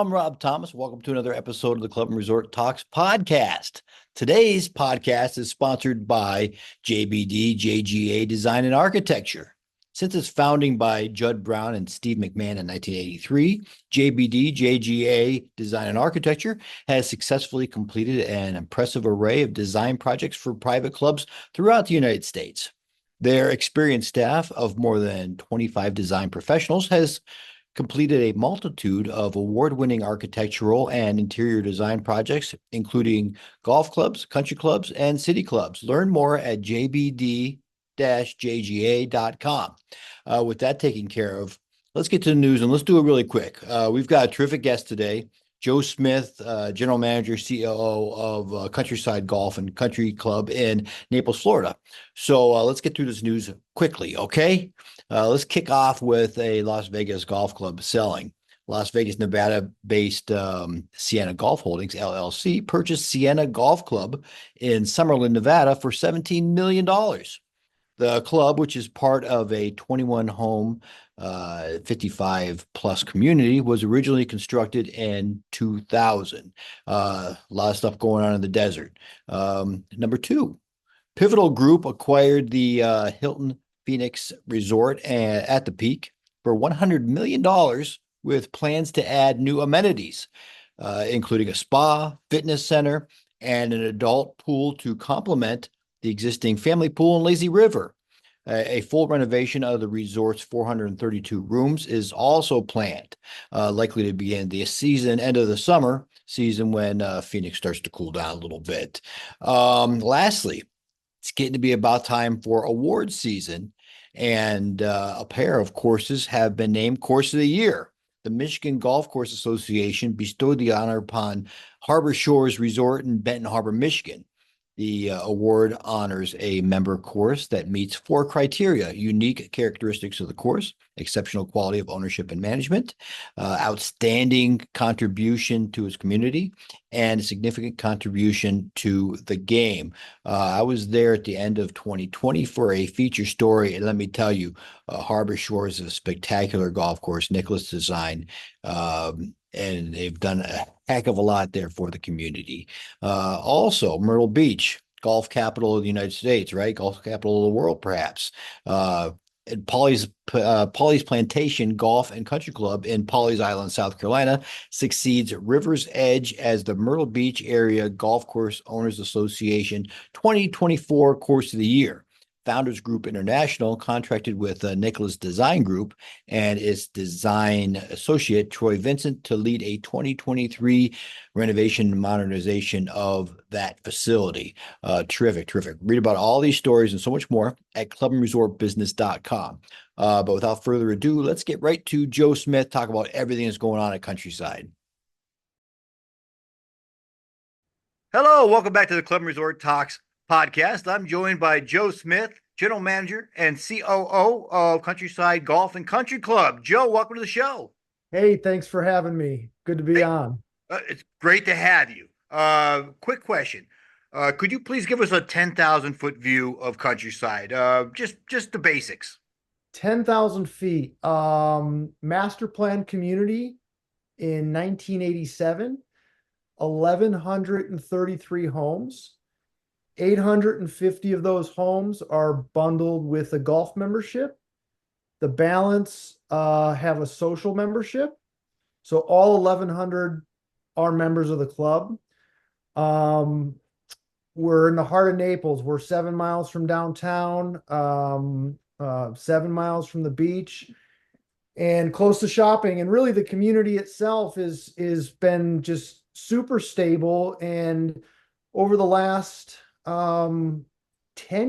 I'm Rob Thomas. Welcome to another episode of the Club and Resort Talks podcast. Today's podcast is sponsored by JBD JGA Design and Architecture. Since its founding by Judd Brown and Steve McMahon in 1983, JBD JGA Design and Architecture has successfully completed an impressive array of design projects for private clubs throughout the United States. Their experienced staff of more than 25 design professionals has completed a multitude of award-winning architectural and interior design projects, including golf clubs, country clubs, and city clubs. Learn more at jbd-jga.com. With that taken care of, let's get to the news and let's do it really quick. We've got a terrific guest today, Joe Smith, General Manager, COO of Countryside Golf and Country Club in Naples, Florida. So let's get through this news quickly, okay? Let's kick off with a Las Vegas golf club selling. Las Vegas, Nevada-based Siena Golf Holdings LLC purchased Siena Golf Club in Summerlin, Nevada for $17 million. The club, which is part of a 21-home, 55-plus community, was originally constructed in 2000. A lot of stuff going on in the desert. Number two, Pivotal Group acquired the Hilton Phoenix Resort at the Peak for $100 million with plans to add new amenities, including a spa, fitness center, and an adult pool to complement the existing family pool and lazy river. A full renovation of the resort's 432 rooms is also planned, likely to begin the end of the summer season when Phoenix starts to cool down a little bit. Lastly, it's getting to be about time for awards season, and a pair of courses have been named Course of the Year. The Michigan Golf Course Association bestowed the honor upon Harbor Shores Resort in Benton Harbor, Michigan. The award honors a member course that meets 4 criteria: unique characteristics of the course, exceptional quality of ownership and management, outstanding contribution to its community, and a significant contribution to the game. I was there at the end of 2020 for a feature story, and let me tell you, Harbor Shores is a spectacular golf course, Nicholas design, and they've done a heck of a lot there for the community. Also, Myrtle Beach, golf capital of the United States, right? Golf capital of the world, perhaps. And Polly's Plantation Golf and Country Club in Pawleys Island, South Carolina, succeeds River's Edge as the Myrtle Beach Area Golf Course Owners Association 2024 Course of the Year. Founders Group International contracted with Nicholas Design Group and its design associate, Troy Vincent, to lead a 2023 renovation and modernization of that facility. Terrific. Read about all these stories and so much more at clubandresortbusiness.com. But without further ado, let's get right to Joe Smith, talk about everything that's going on at Countryside. Hello, welcome back to the Club and Resort Talks podcast. I'm joined by Joe Smith, General Manager and COO of Countryside Golf and Country Club. Joe, welcome to the show. Hey, thanks for having me. Good to be on. It's great to have you. Quick question. Could you please give us a 10,000-foot view of Countryside? Just the basics. 10,000 feet. Master plan community in 1987, 1,133 homes. 850 of those homes are bundled with a golf membership. The balance have a social membership. So all 1,100 are members of the club. We're in the heart of Naples. We're 7 miles from downtown, 7 miles from the beach, and close to shopping. And really the community itself is been just super stable. And over the last 10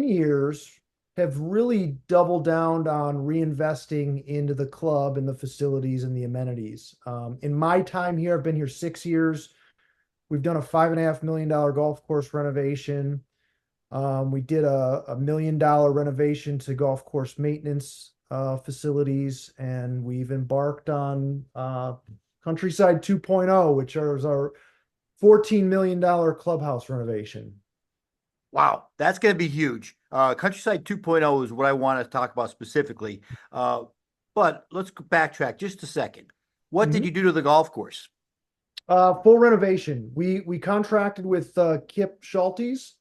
years have really doubled down on reinvesting into the club and the facilities and the amenities. In my time here, I've been here 6 years. We've done a $5.5 million golf course renovation. We did a $1 million renovation to golf course maintenance facilities, and we've embarked on Countryside 2.0, which is our $14 million clubhouse renovation. Wow, that's going to be huge. Countryside 2.0 is what I want to talk about specifically. But let's backtrack just a second. What did you do to the golf course? Full renovation. We contracted with Kip Schultes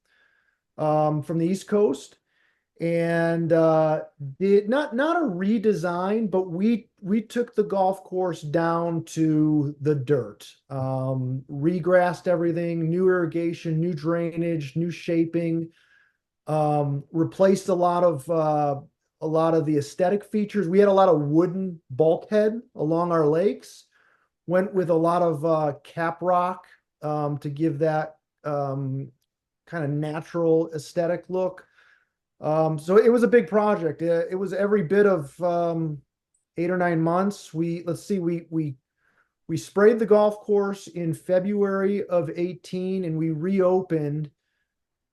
from the East Coast, and did not a redesign, but we took the golf course down to the dirt. Regrassed everything, new irrigation, new drainage, new shaping, replaced a lot of the aesthetic features. We had a lot of wooden bulkhead along our lakes. Went with a lot of cap rock to give that kind of natural aesthetic look. So it was a big project. It was every bit of 8 or 9 months. We sprayed the golf course in February of 18, and we reopened.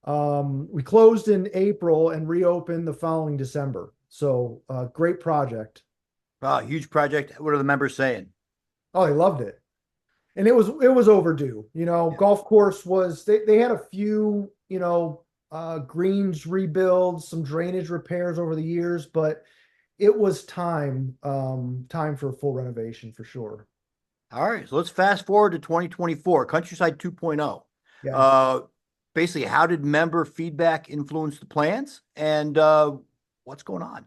We closed in April and reopened the following December. So great project. Wow, huge project. What are the members saying? Oh, they loved it. And it was overdue. Yeah. Golf course was they had a few, greens rebuilds, some drainage repairs over the years, but it was time for a full renovation for sure. All right, so let's fast forward to 2024, Countryside 2.0. Yes. Uh, Basically, how did member feedback influence the plans, and what's going on?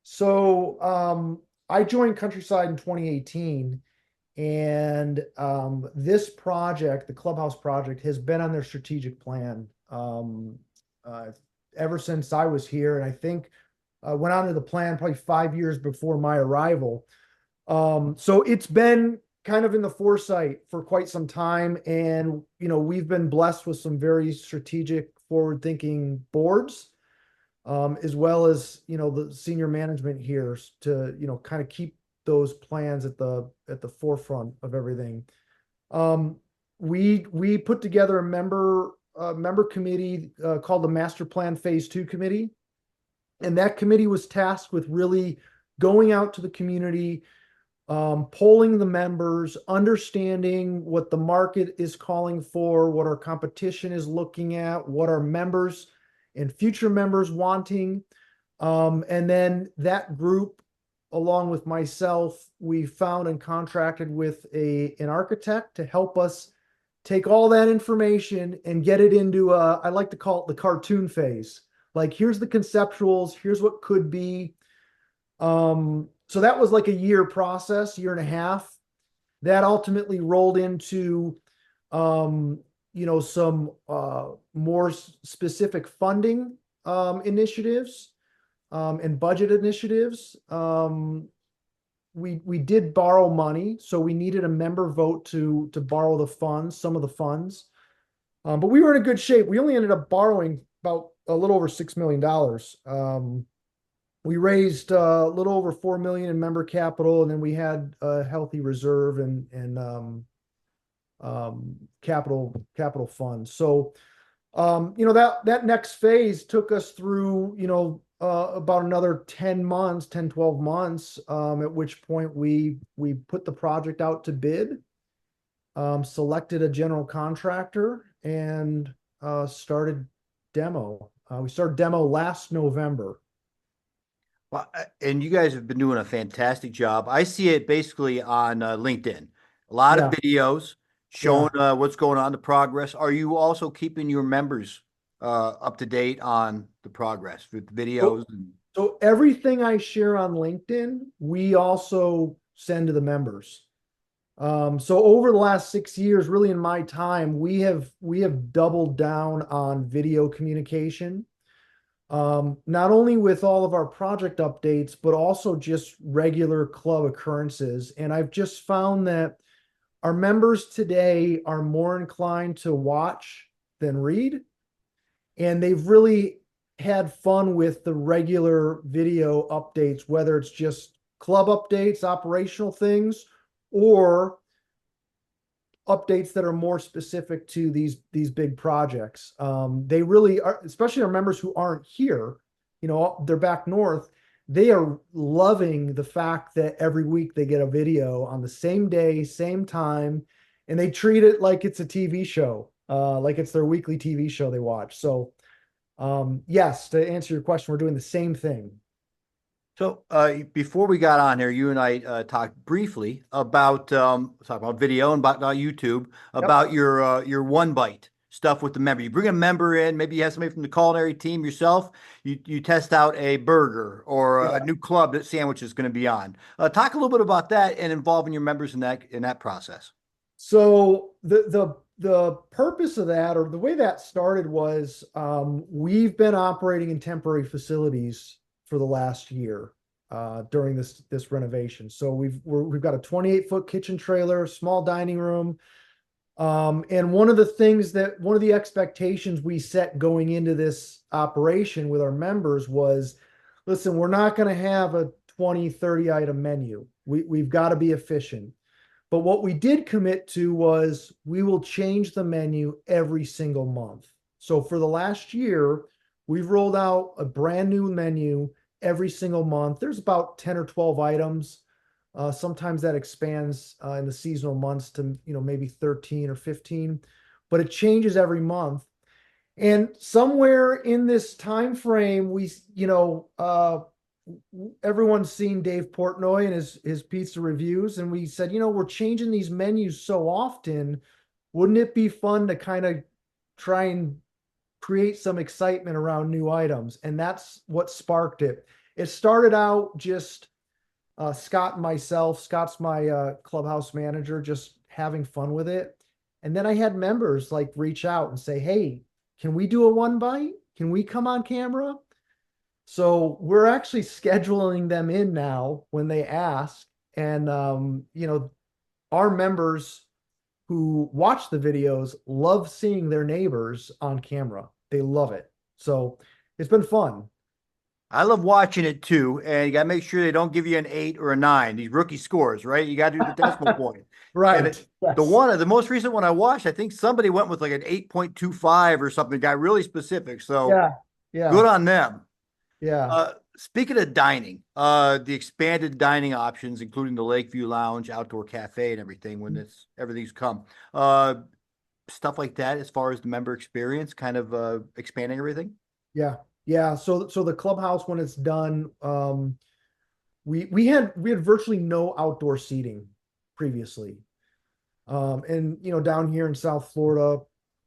So I joined Countryside in 2018, and this project, the clubhouse project, has been on their strategic plan uh, ever since I was here, and I think went on to the plan probably 5 years before my arrival. So it's been kind of in the foresight for quite some time, and we've been blessed with some very strategic, forward-thinking boards, as well as the senior management here to kind of keep those plans at the forefront of everything. Um, we put together a member committee called the Master Plan Phase 2 Committee, and that committee was tasked with really going out to the community, polling the members, understanding what the market is calling for, what our competition is looking at, what our members and future members wanting. And then that group, along with myself, we found and contracted with an architect to help us take all that information and get it into I like to call it the cartoon phase. Like, here's the conceptuals, here's what could be. So that was like a year process, year and a half. That ultimately rolled into some more specific funding initiatives and budget initiatives. We did borrow money, so we needed a member vote to borrow the funds, some of the funds. But we were in a good shape. We only ended up borrowing about a little over $6 million. We raised a little over 4 million in member capital, and then we had a healthy reserve and capital funds. So that next phase took us through about another 10 months, 10, 12 months, at which point we put the project out to bid, selected a general contractor, and started demo. We started demo last November. Well, and you guys have been doing a fantastic job. I see it basically on LinkedIn. A lot of Yeah, videos showing yeah. what's going on, the progress. Are you also keeping your members up to date on the progress with videos? So, so everything I share on LinkedIn, we also send to the members. So over the last 6 years, really in my time, we have doubled down on video communication. Not only with all of our project updates, but also just regular club occurrences. And I've just found that our members today are more inclined to watch than read. And they've really had fun with the regular video updates, whether it's just club updates, operational things, or updates that are more specific to these big projects. They really are, especially our members who aren't here, they're back north. They are loving the fact that every week they get a video on the same day, same time, and they treat it like it's a TV show, like it's their weekly TV show they watch. So, yes, to answer your question, we're doing the same thing. So before we got on here, you and I talked briefly about talk about video and about YouTube Yep. about your one bite stuff with the member. You bring a member in, maybe you have somebody from the culinary team yourself. You test out a burger or a Yeah. new club that sandwich is going to be on. Talk a little bit about that and involving your members in that process. So the purpose of that, or the way that started, was we've been operating in temporary facilities for the last year during this renovation. So we've got a 28-foot kitchen trailer, small dining room, and one of the expectations we set going into this operation with our members was, listen, we're not going to have a 20, 30 item menu. We've got to be efficient. But what we did commit to was we will change the menu every single month. So for the last year, we've rolled out a brand new menu every single month. There's about 10 or 12 items. Sometimes that expands in the seasonal months to, maybe 13 or 15, but it changes every month. And somewhere in this time frame, everyone's seen Dave Portnoy and his pizza reviews, and we said, we're changing these menus so often. Wouldn't it be fun to kind of try and create some excitement around new items? And that's what sparked it. It started out just Scott and myself. Scott's my clubhouse manager, just having fun with it. And then I had members like reach out and say, hey, can we do a one bite? Can we come on camera? So we're actually scheduling them in now when they ask. And, our members who watch the videos love seeing their neighbors on camera. They love it. So it's been fun. I love watching it too, and you got to make sure they don't give you an 8 or a 9. These rookie scores, right? You got to do the decimal point. And Right. Yes. the most recent one I watched, I think somebody went with like an 8.25 or something, got really specific. So Yeah. Yeah. good on them. Yeah. Speaking of dining, the expanded dining options, including the Lakeview Lounge, outdoor cafe, and everything, when everything's come, stuff like that, as far as the member experience, kind of expanding everything. Yeah. Yeah. So the clubhouse, when it's done, we had virtually no outdoor seating previously. And down here in South Florida,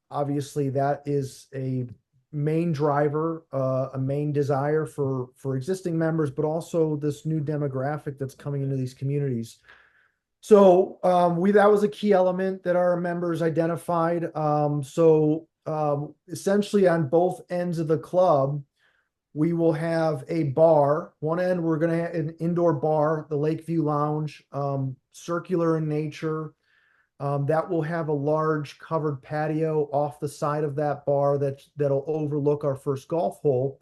obviously that is a main driver, a main desire for existing members, but also this new demographic that's coming into these communities. So that was a key element that our members identified. Essentially on both ends of the club, we will have a bar. One end, we're going to have an indoor bar, the Lakeview Lounge, circular in nature. That will have a large covered patio off the side of that bar that'll overlook our first golf hole.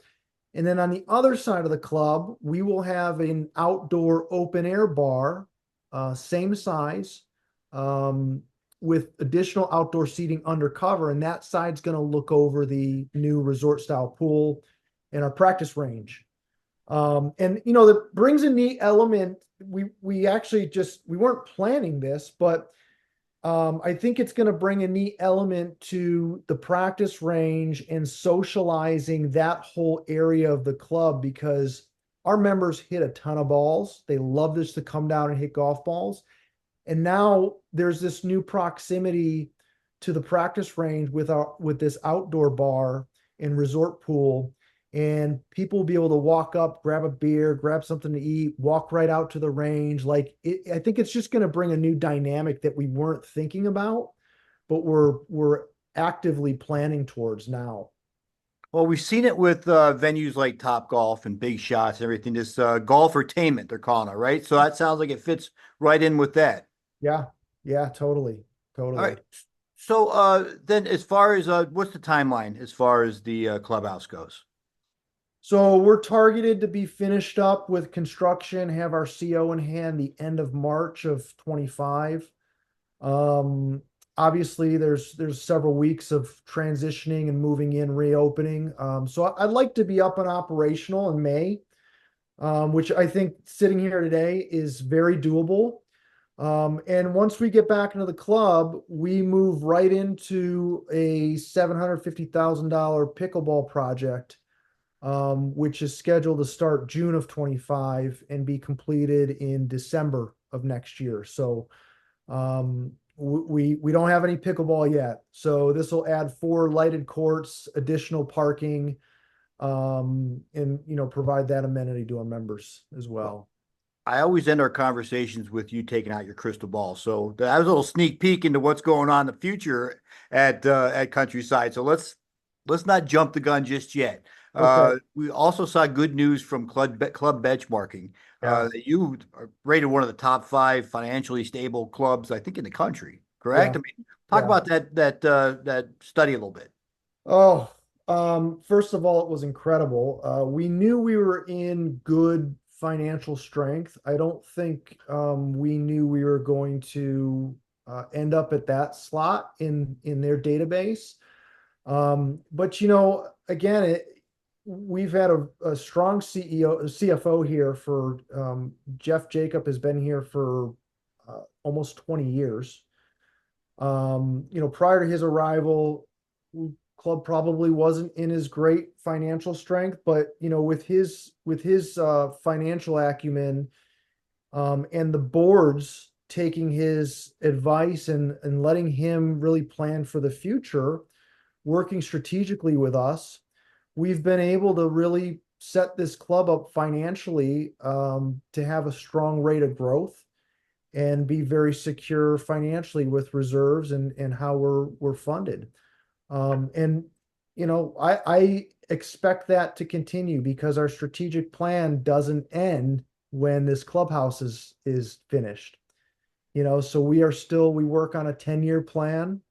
And then on the other side of the club, we will have an outdoor open air bar, same size, with additional outdoor seating undercover. And that side's going to look over the new resort style pool and our practice range. And that brings a neat element. We actually we weren't planning this, but I think it's going to bring a neat element to the practice range and socializing that whole area of the club, because our members hit a ton of balls. They love this to come down and hit golf balls. And now there's this new proximity to the practice range with this outdoor bar and resort pool. And people will be able to walk up, grab a beer, grab something to eat, walk right out to the range. I think it's just going to bring a new dynamic that we weren't thinking about, but we're actively planning towards now. Well, we've seen it with venues like Top Golf and Big Shots and everything. This golfertainment, they're calling it, right? So that sounds like it fits right in with that. Yeah, yeah, totally, All totally. right. So then, as far as what's the timeline as far as the clubhouse goes? So we're targeted to be finished up with construction, have our CO in hand the end of March of 25. Um, Obviously there's several weeks of transitioning and moving in, reopening. So I'd like to be up and operational in May, which I think sitting here today is very doable. And once we get back into the club, we move right into a $750,000 pickleball project. which is scheduled to start June of 25 and be completed in December of next year. So we don't have any pickleball yet. So this will add 4 lighted courts, additional parking, and provide that amenity to our members as well. I always end our conversations with you taking out your crystal ball. So that was a little sneak peek into what's going on in the future at Countryside. So let's not jump the gun just yet. Okay. We also saw good news from club benchmarking. Yeah. You are rated one of the top 5 financially stable clubs, I think, in the country. Correct? Yeah. I mean, talk Yeah. about that study a little bit. Oh, first of all, it was incredible. We knew we were in good financial strength. I don't think we knew we were going to end up at that slot in their database. But again, we've had a strong CFO here for Jeff Jacob has been here for almost 20 years. Prior to his arrival, club probably wasn't in his great financial strength, but with his financial acumen, and the boards taking his advice and letting him really plan for the future, working strategically with us, we've been able to really set this club up financially, to have a strong rate of growth and be very secure financially with reserves and how we're funded. And I expect that to continue because our strategic plan doesn't end when this clubhouse is finished. So we work on a 10-year plan,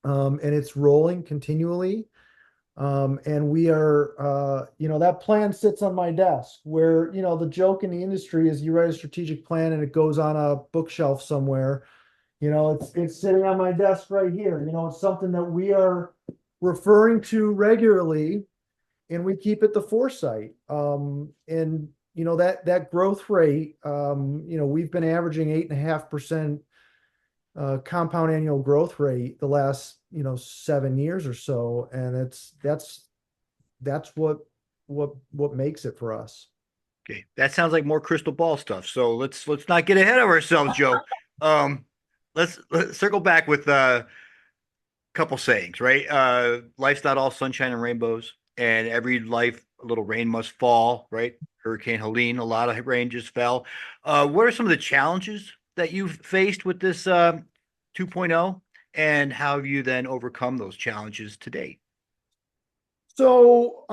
and it's rolling continually. And that plan sits on my desk where, the joke in the industry is you write a strategic plan and it goes on a bookshelf somewhere. It's sitting on my desk right here. It's something that we are referring to regularly, and we keep it the foresight. And that growth rate, we've been averaging 8.5% compound annual growth rate the last 7 years or so, and that's what makes it for us. Okay, that sounds like more crystal ball stuff. So let's not get ahead of ourselves, Joe. Um, let's circle back with couple sayings, right? Life's not all sunshine and rainbows, and every life a little rain must fall, right? Hurricane Helene, a lot of rain just fell. What are some of the challenges that you've faced with this 2.0, and how have you then overcome those challenges to date? So,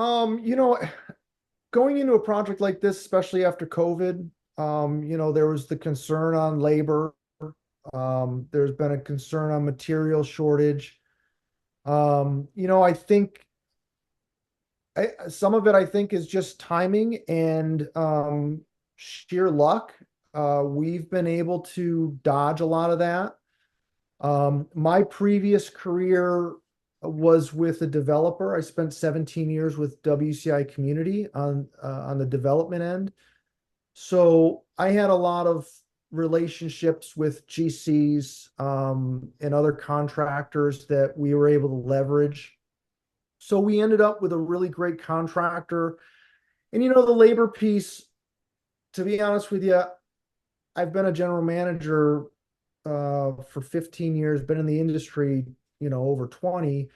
going into a project like this, especially after COVID, there was the concern on labor. There's been a concern on material shortage. I think some of it, I think, is just timing and sheer luck. We've been able to dodge a lot of that. My previous career was with a developer. I spent 17 years with WCI Community on the development end. So I had a lot of relationships with GCs, and other contractors that we were able to leverage. So we ended up with a really great contractor. And the labor piece, to be honest with you, I've been a general manager for 15 years, been in the industry, over 20.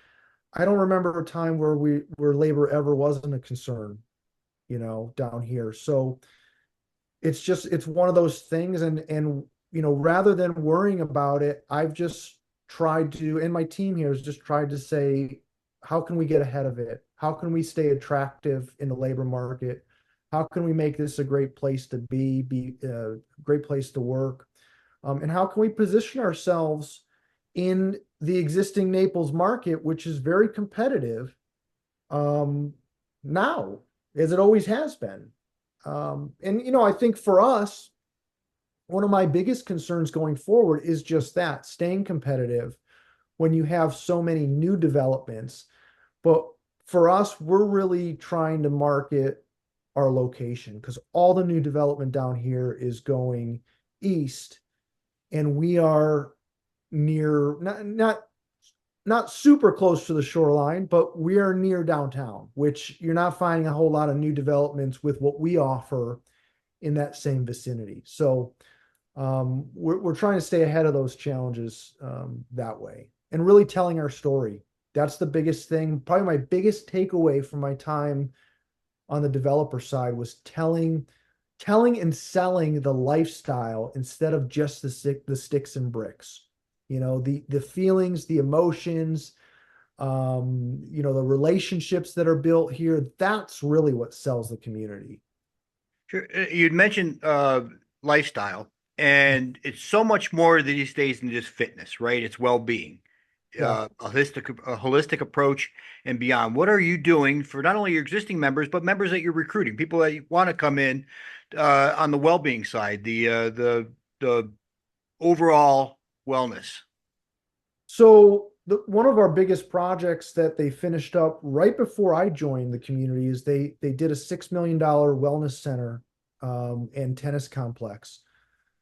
I don't remember a time where labor ever wasn't a concern, down here. So it's one of those things, and rather than worrying about it, I've just tried to, and my team here has just tried to say, how can we get ahead of it? How can we stay attractive in the labor market? How can we make this a great place to be a great place to work? And how can we position ourselves in the existing Naples market, which is very competitive, now, as it always has been. And I think for us, one of my biggest concerns going forward is just that, staying competitive when you have so many new developments. But for us, we're really trying to market our location because all the new development down here is going east, and we are near, not not super close to the shoreline, but we are near downtown, which you're not finding a whole lot of new developments with what we offer in that same vicinity. So we're trying to stay ahead of those challenges that way and really telling our story. That's the biggest thing. Probably my biggest takeaway from my time on the developer side was telling and selling the lifestyle instead of just the sticks and bricks. You know, the feelings, the emotions, you know, the relationships that are built here. That's really what sells the community. Sure. You'd mentioned lifestyle, and it's so much more these days than just fitness, right? It's well-being, Yeah. a holistic approach and beyond. What are you doing for not only your existing members, but members that you're recruiting, people that want to come in on the well-being side, the overall wellness? So one of our biggest projects that they finished up right before I joined the community is they did a $6 million wellness center and tennis complex.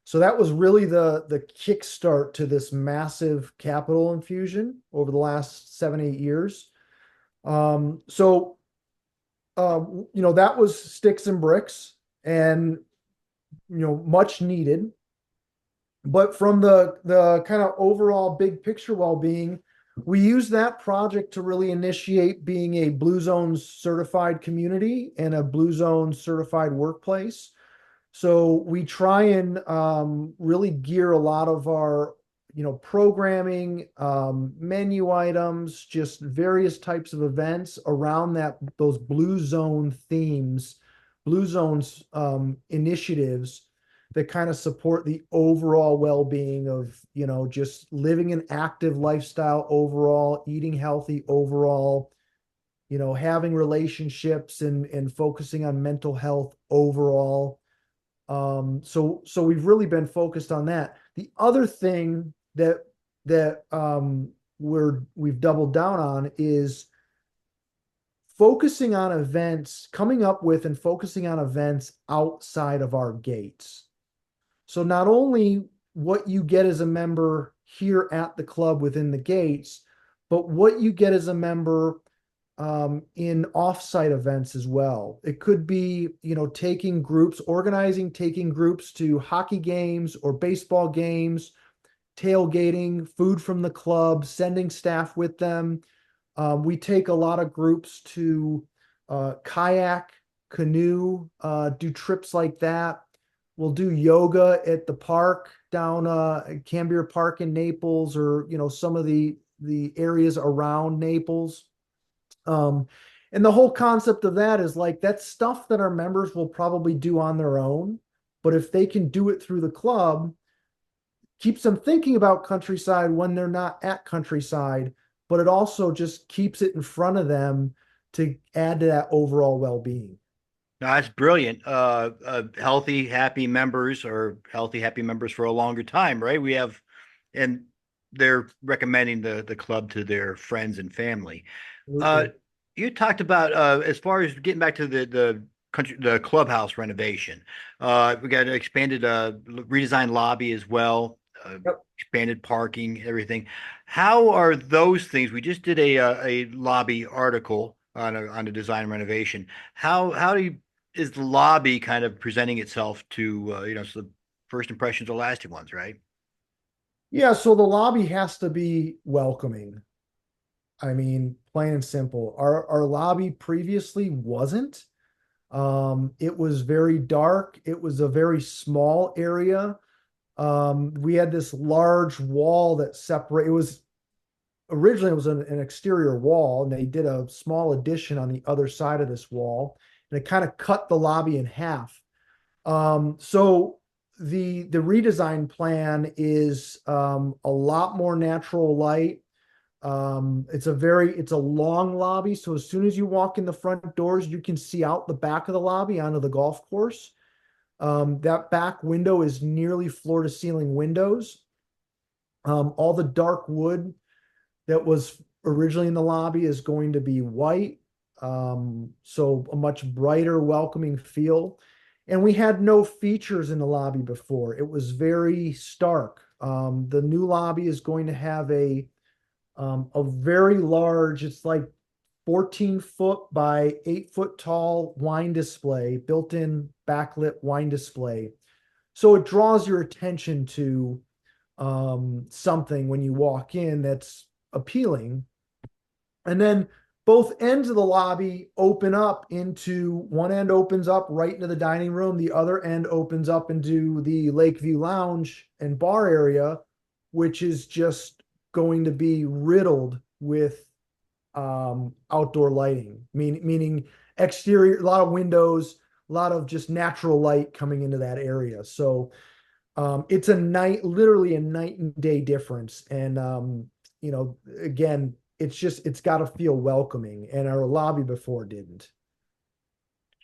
So that was really the kickstart to this massive capital infusion over the last 7, 8 years. So you know, that was sticks and bricks and you know much needed. But from the kind of overall big picture well-being, we use that project to really initiate being a Blue Zones certified community and a Blue Zones certified workplace. So we try and really gear a lot of our, you know, programming, menu items, just various types of events around those Blue Zone themes, Blue Zones initiatives that kind of support the overall well-being of, you know, just living an active lifestyle overall, eating healthy overall, you know, having relationships and focusing on mental health overall. So we've really been focused on that. The other thing that we've doubled down on is focusing on events, coming up with and focusing on events outside of our gates. So not only what you get as a member here at the club within the gates, but what you get as a member in offsite events as well. It could be, you know, taking groups to hockey games or baseball games, tailgating, food from the club, sending staff with them. We take a lot of groups to kayak, canoe, do trips like that. We'll do yoga at the park down Cambier Park in Naples, or you know some of the areas around Naples. Um, and the whole concept of that is like that's stuff that our members will probably do on their own, but if they can do it through the club, keeps them thinking about countryside when they're not at countryside, but it also just keeps it in front of them to add to that overall well-being. No, that's brilliant. Healthy, happy members or healthy, happy members for a longer time, right? And they're recommending the club to their friends and family. Uh, Absolutely. you talked about as far as getting back to the clubhouse renovation. We got an expanded redesigned lobby as well, Yep. expanded parking, everything. How are those things? We just did a lobby article on a design renovation. Is the lobby kind of presenting itself to so the first impressions are lasting ones, right? Yeah, so the lobby has to be welcoming. I mean, plain and simple. Our lobby previously wasn't. It was very dark. It was a very small area. We had this large wall that separate. It was originally it was an exterior wall, and they did a small addition on the other side of this wall, and it kind of cut the lobby in half. So the redesign plan is a lot more natural light. It's a long lobby. So as soon as you walk in the front doors, you can see out the back of the lobby onto the golf course. That back window is nearly floor to ceiling windows. All the dark wood that was originally in the lobby is going to be white. So a much brighter, welcoming feel. And we had no features in the lobby before. It was very stark. The new lobby is going to have A very large, it's like 14-foot by 8-foot tall wine display, built-in backlit wine display. So it draws your attention to something when you walk in that's appealing. And then both ends of the lobby open up into one end opens up right into the dining room. The other end opens up into the Lakeview Lounge and bar area, which is just going to be riddled with outdoor lighting, meaning exterior, a lot of windows, a lot of just natural light coming into that area. So it's literally a night and day difference. And again, it's got to feel welcoming, and our lobby before didn't.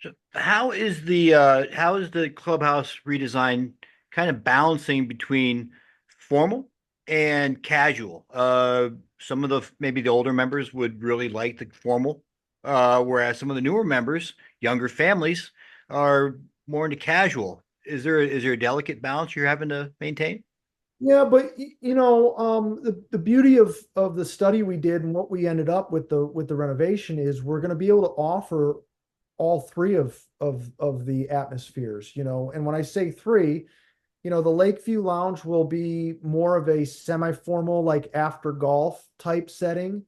So how is the clubhouse redesign kind of balancing between formal and casual? Some of the maybe the older members would really like the formal, whereas some of the newer members, younger families, are more into casual. Is there a delicate balance you're having to maintain? Yeah, but the beauty of the study we did and what we ended up with the renovation is we're going to be able to offer all three of the atmospheres, and when I say three, the Lakeview Lounge will be more of a semi-formal, like after golf type setting.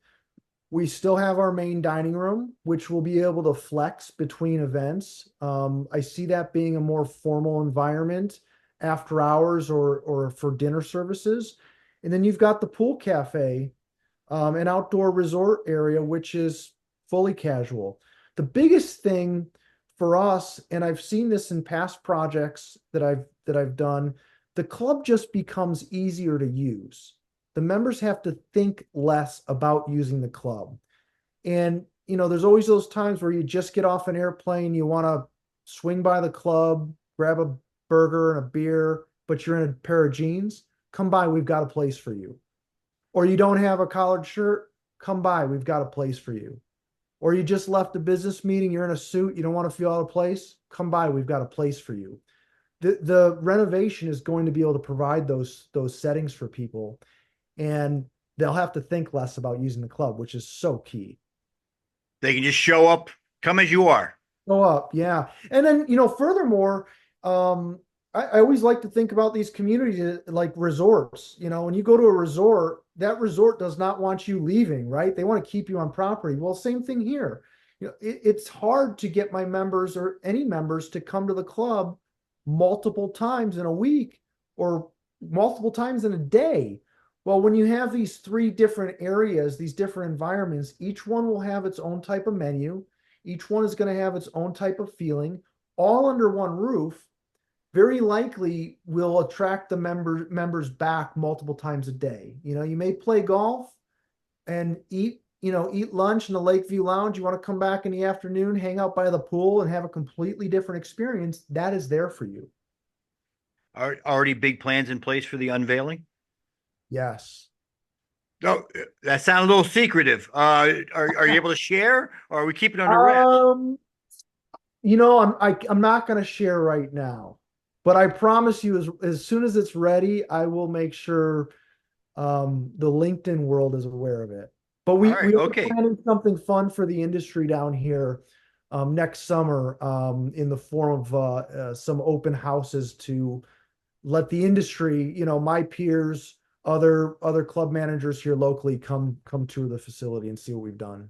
We still have our main dining room, which will be able to flex between events. I see that being a more formal environment after hours or for dinner services. And then you've got the pool cafe, an outdoor resort area, which is fully casual. The biggest thing for us, and I've seen this in past projects that I've done, the club just becomes easier to use. The members have to think less about using the club. And, there's always those times where you just get off an airplane, you want to swing by the club, grab a burger and a beer, but you're in a pair of jeans. Come by, we've got a place for you. Or you don't have a collared shirt, come by, we've got a place for you. Or you just left a business meeting, you're in a suit, you don't want to feel out of place, come by, we've got a place for you. The renovation is going to be able to provide those settings for people, and they'll have to think less about using the club, which is so key. They can just show up, come as you are. Go up, yeah. And then, furthermore, I always like to think about these communities like resorts. When you go to a resort, that resort does not want you leaving, right? They want to keep you on property. Well, same thing here. It's hard to get my members or any members to come to the club multiple times in a week or multiple times in a day. Well, when you have these three different areas, these different environments, each one will have its own type of menu. Each one is going to have its own type of feeling, all under one roof. Very likely will attract the members back multiple times a day. You may play golf and eat lunch in the Lakeview Lounge. You want to come back in the afternoon, hang out by the pool, and have a completely different experience. That is there for you. Are already big plans in place for the unveiling? Yes. Oh, that sounds a little secretive. Are you able to share, or are we keeping it under wraps? Um, I'm not going to share right now, but I promise you, as soon as it's ready, I will make sure the LinkedIn world is aware of it. But All we right, are okay, planning something fun for the industry down here next summer in the form of some open houses to let the industry, my peers, other club managers here locally come tour the facility and see what we've done.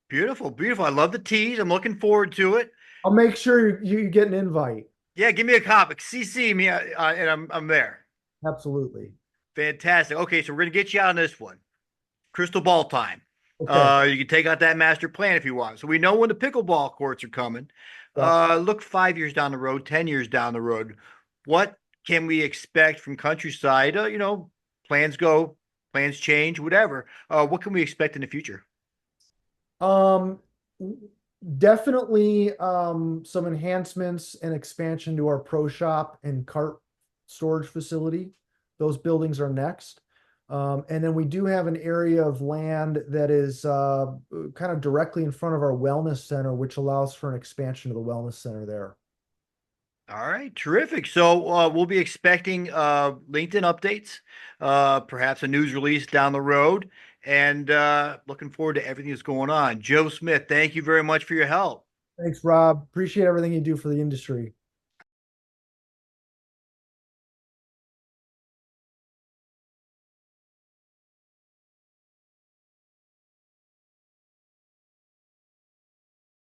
beautiful, beautiful. I love the tease. I'm looking forward to it. I'll make sure you get an invite. Yeah, give me a copy. CC me, and I'm there. Absolutely. Fantastic. Okay, so we're gonna get you out on this one. Crystal ball time. Okay. You can take out that master plan if you want. So we know when the pickleball courts are coming. Yep. Look 5 years down the road, 10 years down the road. What can we expect from Countryside? Plans go, plans change, whatever. What can we expect in the future? Um, Definitely some enhancements and expansion to our pro shop and cart storage facility. Those buildings are next. And then we do have an area of land that is kind of directly in front of our wellness center, which allows for an expansion of the wellness center there. All right, terrific. So we'll be expecting LinkedIn updates, perhaps a news release down the road, and looking forward to everything that's going on. Joe Smith, thank you very much for your help. Thanks, Rob. Appreciate everything you do for the industry.